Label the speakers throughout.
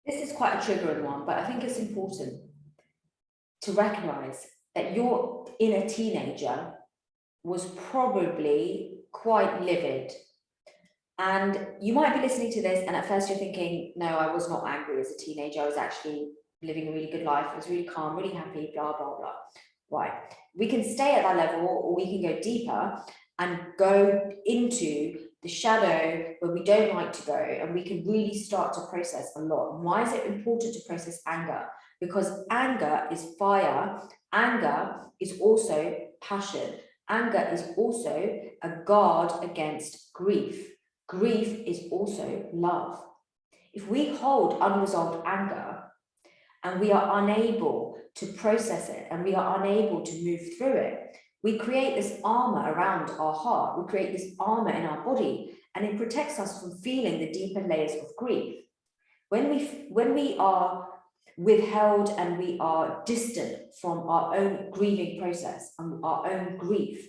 Speaker 1: This is quite a triggering one, but I think it's important to recognize that your inner teenager was probably quite livid. And you might be listening to this, and at first you're thinking, no, I was not angry as a teenager. I was actually living a really good life. I was really calm, really happy, blah, blah, blah. Right. We can stay at that level, or we can go deeper and go into the shadow where we don't like to go, and we can really start to process a lot. And why is it important to process anger? Because anger is fire. Anger is also passion. Anger is also a guard against grief. Grief is also love. If we hold unresolved anger and we are unable to process it and we are unable to move through it, we create this armor around our heart. We create this armor in our body, and it protects us from feeling the deeper layers of grief. When we are withheld and we are distant from our own grieving process and our own grief,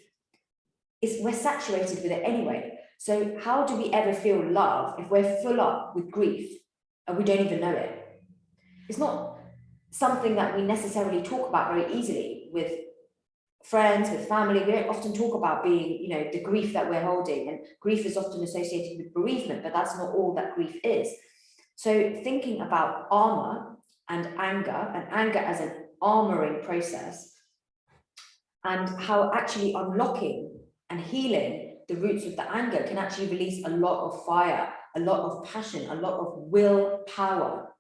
Speaker 1: we're saturated with it anyway. So how do we ever feel love if we're full up with grief and we don't even know it? It's not something that we necessarily talk about very easily with friends, with family. We don't often talk about being, the grief that we're holding, and grief is often associated with bereavement, but that's not all that grief is. So thinking about armor and anger as an armoring process, and how actually unlocking and healing the roots of the anger can actually release a lot of fire, a lot of passion, a lot of willpower.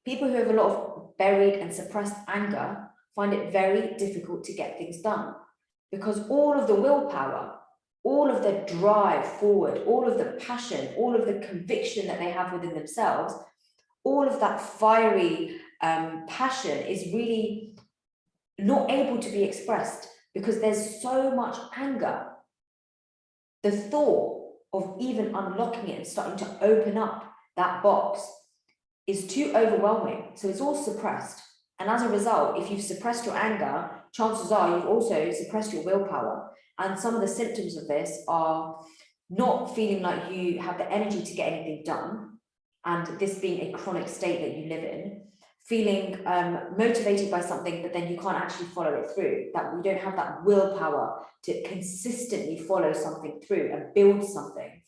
Speaker 1: People who have a lot of buried and suppressed anger find it very difficult to get things done, because all of the willpower, all of the drive forward, all of the passion, all of the conviction that they have within themselves, all of that fiery passion is really not able to be expressed because there's so much anger. The thought of even unlocking it and starting to open up that box is too overwhelming. So it's all suppressed. And as a result, if you've suppressed your anger, chances are you've also suppressed your willpower. And some of the symptoms of this are not feeling like you have the energy to get anything done, and this being a chronic state that you live in, feeling motivated by something, but then you can't actually follow it through, that you don't have that willpower to consistently follow something through and build something,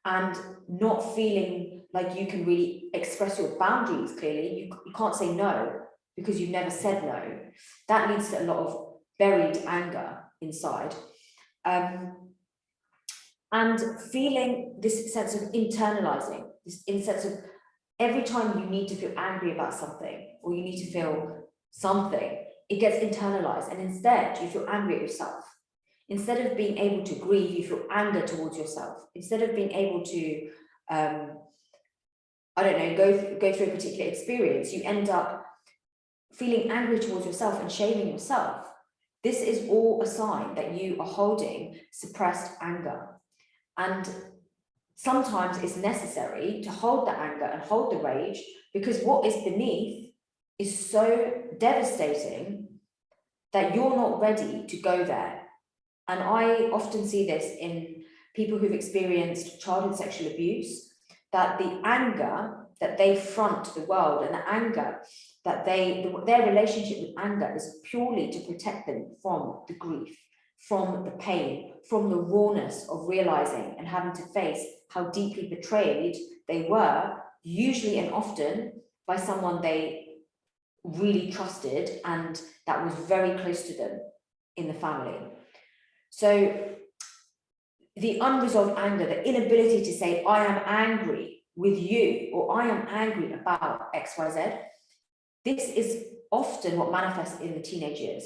Speaker 1: and not feeling like you can really express your boundaries clearly. You can't say no because you've never said no. That leads to a lot of buried anger inside. And feeling this sense of internalizing, this sense of every time you need to feel angry about something, or you need to feel something, it gets internalized, and instead you feel angry at yourself. Instead of being able to grieve, you feel anger towards yourself. Instead of being able to, go through a particular experience, you end up feeling angry towards yourself and shaming yourself. This is all a sign that you are holding suppressed anger. And sometimes it's necessary to hold the anger and hold the rage, because what is beneath is so devastating that you're not ready to go there. And I often see this in people who've experienced childhood sexual abuse, that the anger that they front to the world, and the anger that their relationship with anger is purely to protect them from the grief, from the pain, from the rawness of realizing and having to face how deeply betrayed they were, usually and often by someone they really trusted and that was very close to them in the family. So the unresolved anger, the inability to say, I am angry with you, or I am angry about XYZ, this is often what manifests in the teenage years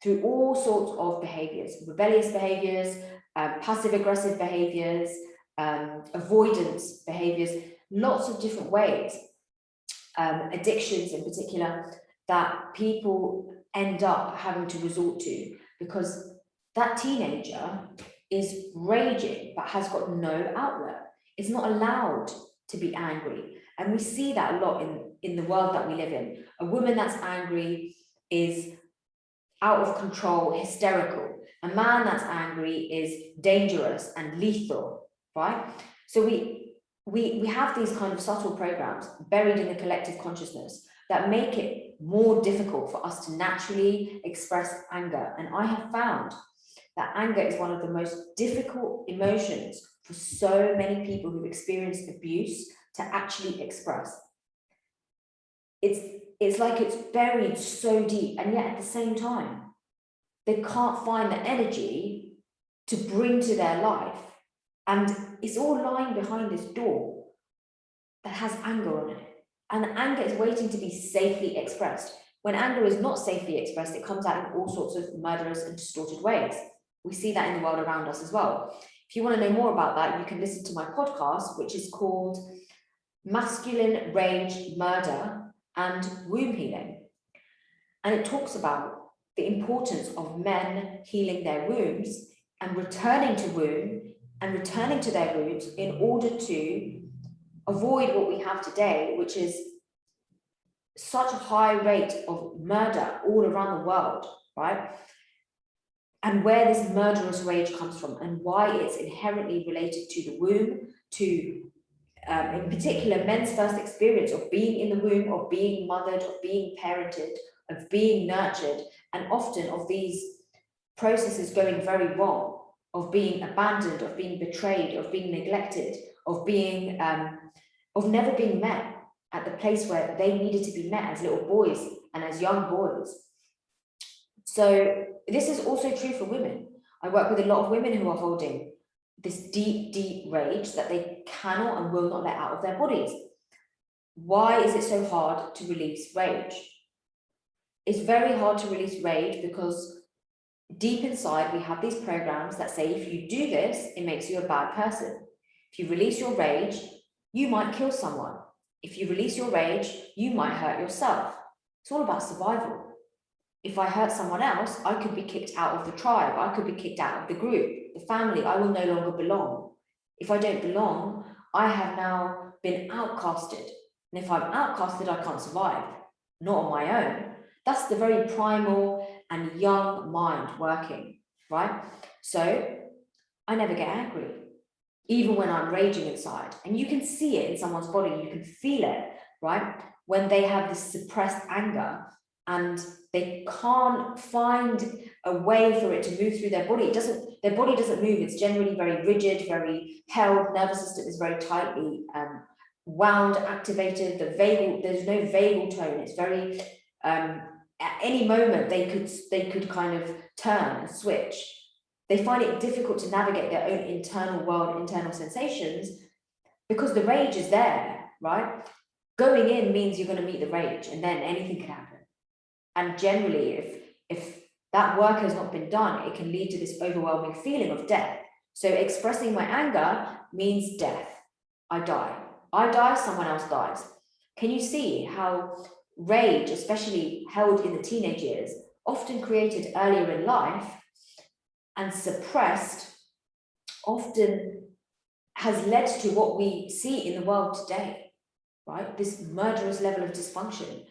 Speaker 1: through all sorts of behaviors, rebellious behaviors, passive-aggressive behaviors, avoidance behaviors, lots of different ways, addictions in particular, that people end up having to resort to, because that teenager is raging but has got no outlet. It's not allowed to be angry. And we see that a lot in the world that we live in. A woman that's angry is out of control, hysterical. A man that's angry is dangerous and lethal, right? So we have these kind of subtle programs buried in the collective consciousness that make it more difficult for us to naturally express anger. And I have found that anger is one of the most difficult emotions for so many people who've experienced abuse to actually express. It's like it's buried so deep, and yet at the same time, they can't find the energy to bring to their life. And it's all lying behind this door that has anger on it. And the anger is waiting to be safely expressed. When anger is not safely expressed, it comes out in all sorts of murderous and distorted ways. We see that in the world around us as well. If you want to know more about that, you can listen to my podcast, which is called Masculine Rage, Murder and Womb Healing. And it talks about the importance of men healing their wombs and returning to womb and returning to their roots in order to avoid what we have today, which is such a high rate of murder all around the world, right? And where this murderous rage comes from and why it's inherently related to the womb, to in particular men's first experience of being in the womb, of being mothered, of being parented, of being nurtured, and often of these processes going very wrong, of being abandoned, of being betrayed, of being neglected, of being of never being met at the place where they needed to be met as little boys and as young boys. So this is also true for women. I work with a lot of women who are holding this deep, deep rage that they cannot and will not let out of their bodies. Why is it so hard to release rage? It's very hard to release rage because deep inside we have these programs that say if you do this, it makes you a bad person. If you release your rage, you might kill someone. If you release your rage, you might hurt yourself. It's all about survival. If I hurt someone else, I could be kicked out of the tribe. I could be kicked out of the group, the family. I will no longer belong. If I don't belong, I have now been outcasted. And if I'm outcasted, I can't survive, not on my own. That's the very primal and young mind working, right? So I never get angry, even when I'm raging inside. And you can see it in someone's body, you can feel it, right? When they have this suppressed anger and they can't find a way for it to move through their body. Their body doesn't move. It's generally very rigid, very held. Nervous system is very tightly wound, activated. There's no vagal tone. It's very, at any moment they could kind of turn and switch. They find it difficult to navigate their own internal world, internal sensations, because the rage is there, right? Going in means you're going to meet the rage, and then anything can happen. And generally, if that work has not been done, it can lead to this overwhelming feeling of death. So expressing my anger means death. I die, someone else dies. Can you see how rage, especially held in the teenage years, often created earlier in life and suppressed, often has led to what we see in the world today, right? This murderous level of dysfunction.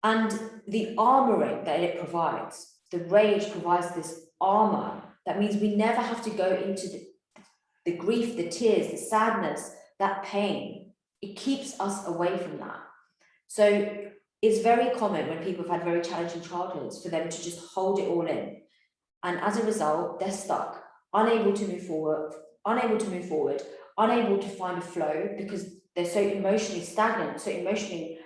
Speaker 1: And the armoring that it provides, the rage provides this armor that means we never have to go into the grief, the tears, the sadness, that pain. It keeps us away from that. So it's very common when people have had very challenging childhoods for them to just hold it all in. And as a result, they're stuck, unable to move forward, unable to find a flow because they're so emotionally stagnant, so emotionally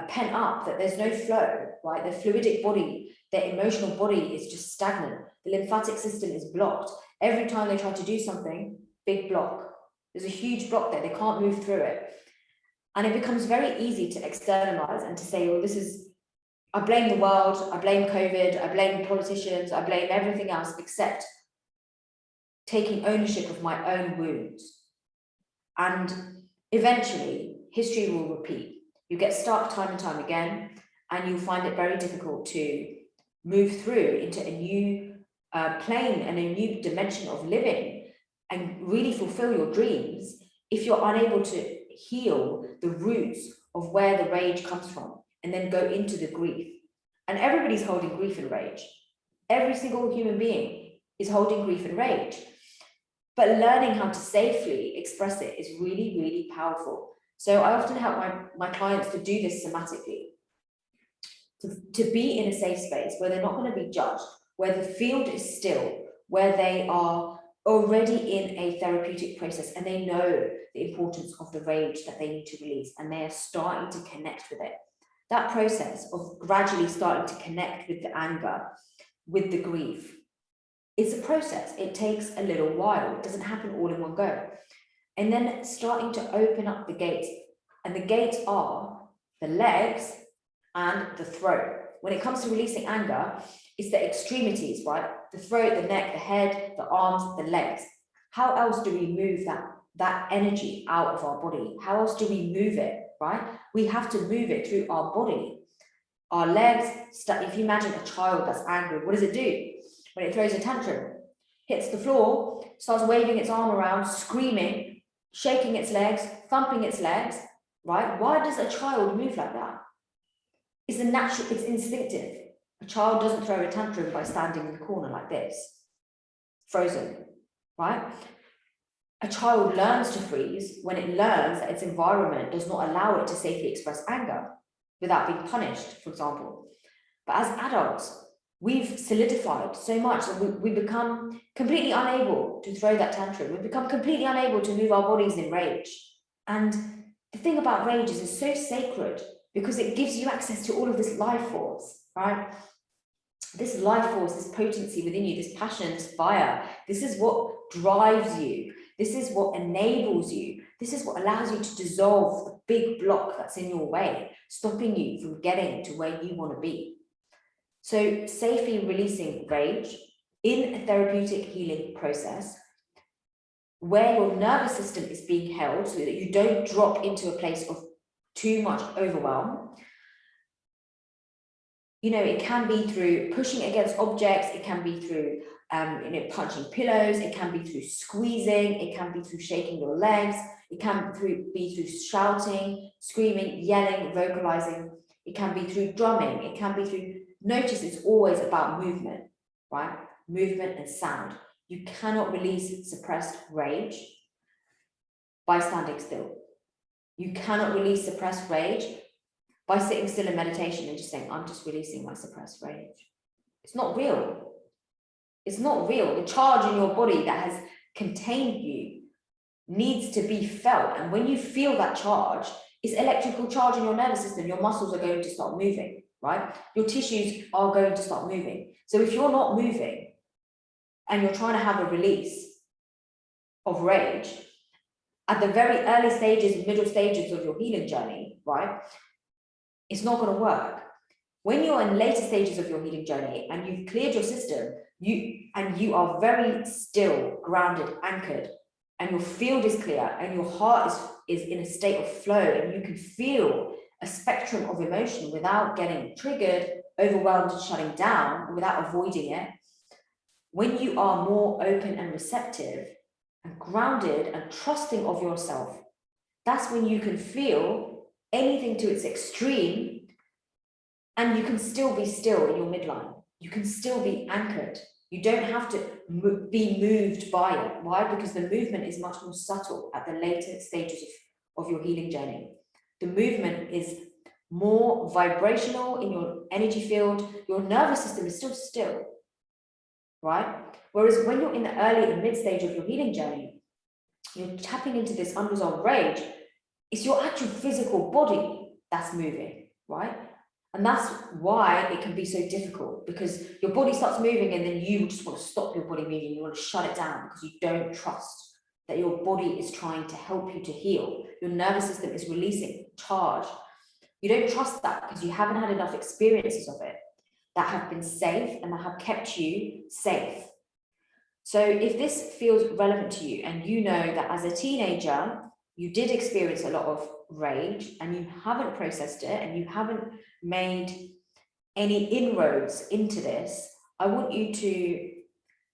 Speaker 1: pent up that there's no flow, right? Their fluidic body, their emotional body is just stagnant. The lymphatic system is blocked. Every time they try to do something, big block. There's a huge block there. They can't move through it. And it becomes very easy to externalize and to say, well, I blame the world, I blame COVID, I blame politicians, I blame everything else except taking ownership of my own wounds. And eventually, history will repeat. You get stuck time and time again, and you'll find it very difficult to move through into a new plane and a new dimension of living and really fulfill your dreams if you're unable to heal the roots of where the rage comes from and then go into the grief. And everybody's holding grief and rage. Every single human being is holding grief and rage. but learning how to safely express it is really, really powerful. So I often help my clients to do this somatically, to be in a safe space where they're not going to be judged, where the field is still, where they are already in a therapeutic process and they know the importance of the rage that they need to release and they are starting to connect with it. That process of gradually starting to connect with the anger, with the grief, is a process. It takes a little while. It doesn't happen all in one go. And then starting to open up the gates. And the gates are the legs and the throat. When it comes to releasing anger, it's the extremities, right? The throat, the neck, the head, the arms, the legs. How else do we move that energy out of our body? How else do we move it, right? We have to move it through our body. Our legs, if you imagine a child that's angry, what does it do? When it throws a tantrum, hits the floor, starts waving its arm around, screaming, shaking its legs, thumping its legs, right? Why does a child move like that? It's natural, it's instinctive. A child doesn't throw a tantrum by standing in the corner like this, frozen, right? A child learns to freeze when it learns that its environment does not allow it to safely express anger without being punished, for example. But as adults, we've solidified so much that we become completely unable to throw that tantrum. We become completely unable to move our bodies in rage. And the thing about rage is it's so sacred because it gives you access to all of this life force, right? This life force, this potency within you, this passion, this fire, this is what drives you. This is what enables you. This is what allows you to dissolve the big block that's in your way, stopping you from getting to where you want to be. So safely releasing rage in a therapeutic healing process where your nervous system is being held so that you don't drop into a place of too much overwhelm. You know, it can be through pushing against objects, it can be through punching pillows, it can be through squeezing, it can be through shaking your legs, it can be through shouting, screaming, yelling, vocalizing, it can be through drumming, it can be through, notice it's always about movement, right? Movement and sound. You cannot release suppressed rage by standing still. You cannot release suppressed rage by sitting still in meditation and just saying, I'm just releasing my suppressed rage. It's not real. It's not real. The charge in your body that has contained you needs to be felt. And when you feel that charge, it's electrical charge in your nervous system. Your muscles are going to start moving, right? Your tissues are going to start moving. So if you're not moving and you're trying to have a release of rage, at the very early stages, middle stages of your healing journey, right? It's not going to work. When you're in later stages of your healing journey and you've cleared your system, you are very still, grounded, anchored, and your field is clear and your heart is in a state of flow and you can feel a spectrum of emotion without getting triggered, overwhelmed, and shutting down, without avoiding it. When you are more open and receptive and grounded and trusting of yourself, that's when you can feel anything to its extreme and you can still be still in your midline. You can still be anchored. You don't have to be moved by it. Why? Because the movement is much more subtle at the later stages of your healing journey. The movement is more vibrational in your energy field. Your nervous system is still, right? Whereas when you're in the early and mid stage of your healing journey, you're tapping into this unresolved rage. It's your actual physical body that's moving, right? And that's why it can be so difficult, because your body starts moving and then you just want to stop your body moving. You want to shut it down because you don't trust that your body is trying to help you to heal. Your nervous system is releasing charge. You don't trust that because you haven't had enough experiences of it that have been safe and that have kept you safe. So if this feels relevant to you and you know that as a teenager, you did experience a lot of rage and you haven't processed it and you haven't made any inroads into this, I want you to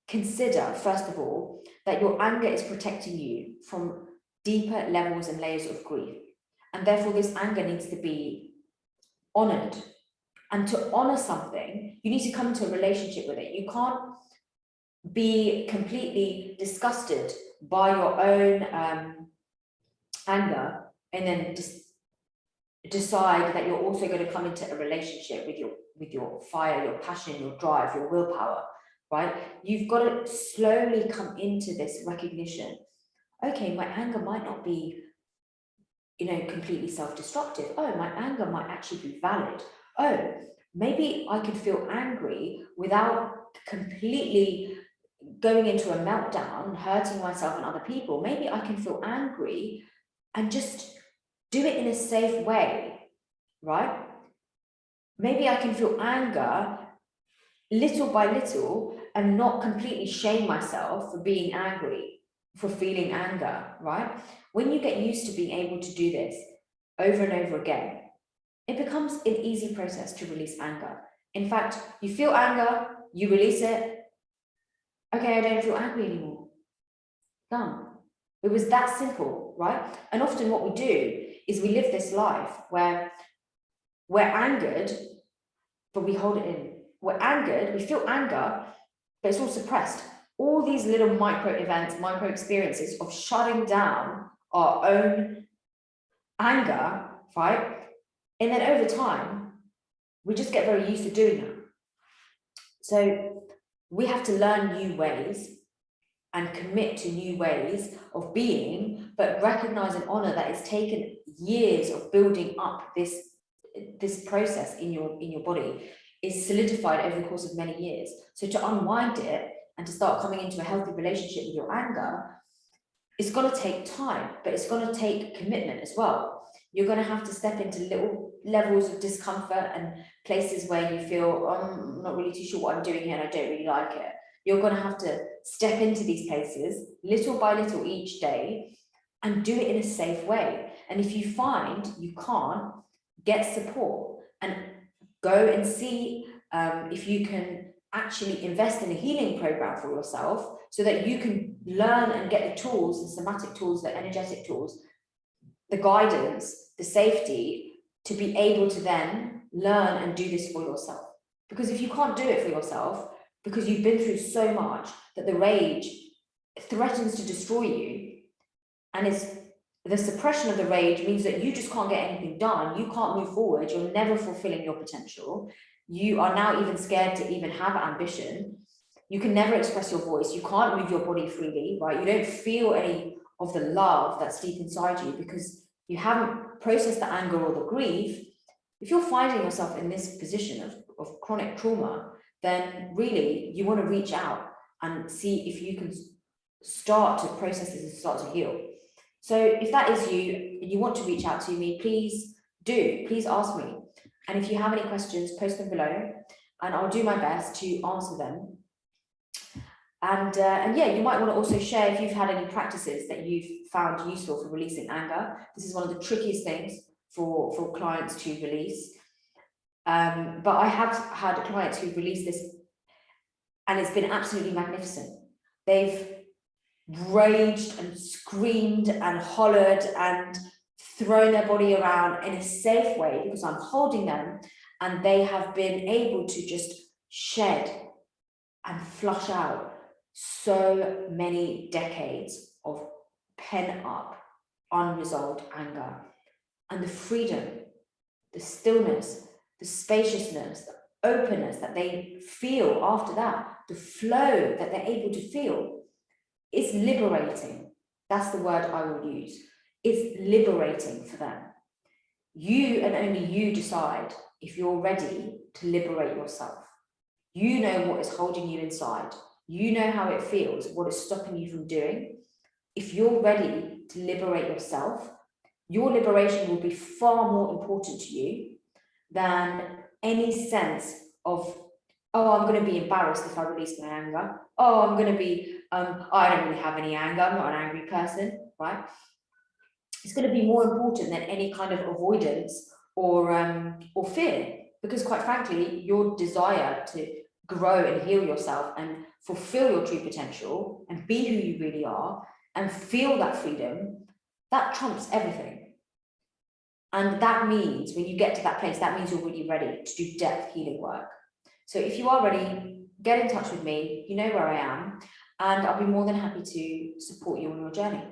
Speaker 1: consider, first of all, that your anger is protecting you from deeper levels and layers of grief. And therefore, this anger needs to be honored. And to honor something, you need to come into a relationship with it. You can't be completely disgusted by your own anger, and then just decide that you're also going to come into a relationship with your fire, your passion, your drive, your willpower, right? You've got to slowly come into this recognition. Okay, my anger might not be, completely self-destructive. Oh, my anger might actually be valid. Oh, maybe I could feel angry without completely going into a meltdown, hurting myself and other people. Maybe I can feel angry and just do it in a safe way, right? Maybe I can feel anger little by little and not completely shame myself for being angry, for feeling anger, right? When you get used to being able to do this over and over again, it becomes an easy process to release anger. In fact, you feel anger, you release it. Okay, I don't feel angry anymore. Done. It was that simple, right? And often what we do is we live this life where we're angered, but we hold it in. We're angered, we feel anger, but it's all suppressed. All these little micro events, micro experiences of shutting down our own anger, right? And then over time, we just get very used to doing that. So we have to learn new ways and commit to new ways of being, but recognize and honor that it's taken years of building up this process in your body, is solidified over the course of many years. So to unwind it and to start coming into a healthy relationship with your anger, it's going to take time, but it's going to take commitment as well. You're going to have to step into little levels of discomfort and places where you feel, I'm not really too sure what I'm doing here and I don't really like it. You're going to have to step into these places little by little each day and do it in a safe way. And if you find you can't, get support and go and see if you can actually invest in a healing program for yourself so that you can learn and get the tools, the somatic tools, the energetic tools, the guidance, the safety to be able to then learn and do this for yourself. Because if you can't do it for yourself, because you've been through so much that the rage threatens to destroy you, and it's the suppression of the rage means that you just can't get anything done, you can't move forward, you're never fulfilling your potential, you are now even scared to even have ambition, you can never express your voice, you can't move your body freely, right? You don't feel any of the love that's deep inside you because you haven't processed the anger or the grief. If you're finding yourself in this position of chronic trauma, then really you want to reach out and see if you can start to process this and start to heal. So if that is you and you want to reach out to me, please ask me. And if you have any questions, post them below and I'll do my best to answer them. And yeah, you might want to also share if you've had any practices that you've found useful for releasing anger. This is one of the trickiest things for clients to release. But I have had clients who've released this and it's been absolutely magnificent. They've raged and screamed and hollered and thrown their body around in a safe way because I'm holding them, and they have been able to just shed and flush out so many decades of pent-up, unresolved anger. And the freedom, the stillness, the spaciousness, the openness that they feel after that, the flow that they're able to feel, it's liberating. That's the word I will use. It's liberating for them. You and only you decide if you're ready to liberate yourself. You know what is holding you inside. You know how it feels, what is stopping you from doing. If you're ready to liberate yourself, your liberation will be far more important to you than any sense of, oh, I'm going to be embarrassed if I release my anger. Oh, I'm going to be, I don't really have any anger. I'm not an angry person, right? It's going to be more important than any kind of avoidance or fear, because quite frankly, your desire to grow and heal yourself and fulfill your true potential and be who you really are and feel that freedom, that trumps everything. And that means when you get to that place, that means you're really ready to do depth healing work. So if you are ready, get in touch with me. You know where I am. and I'll be more than happy to support you on your journey.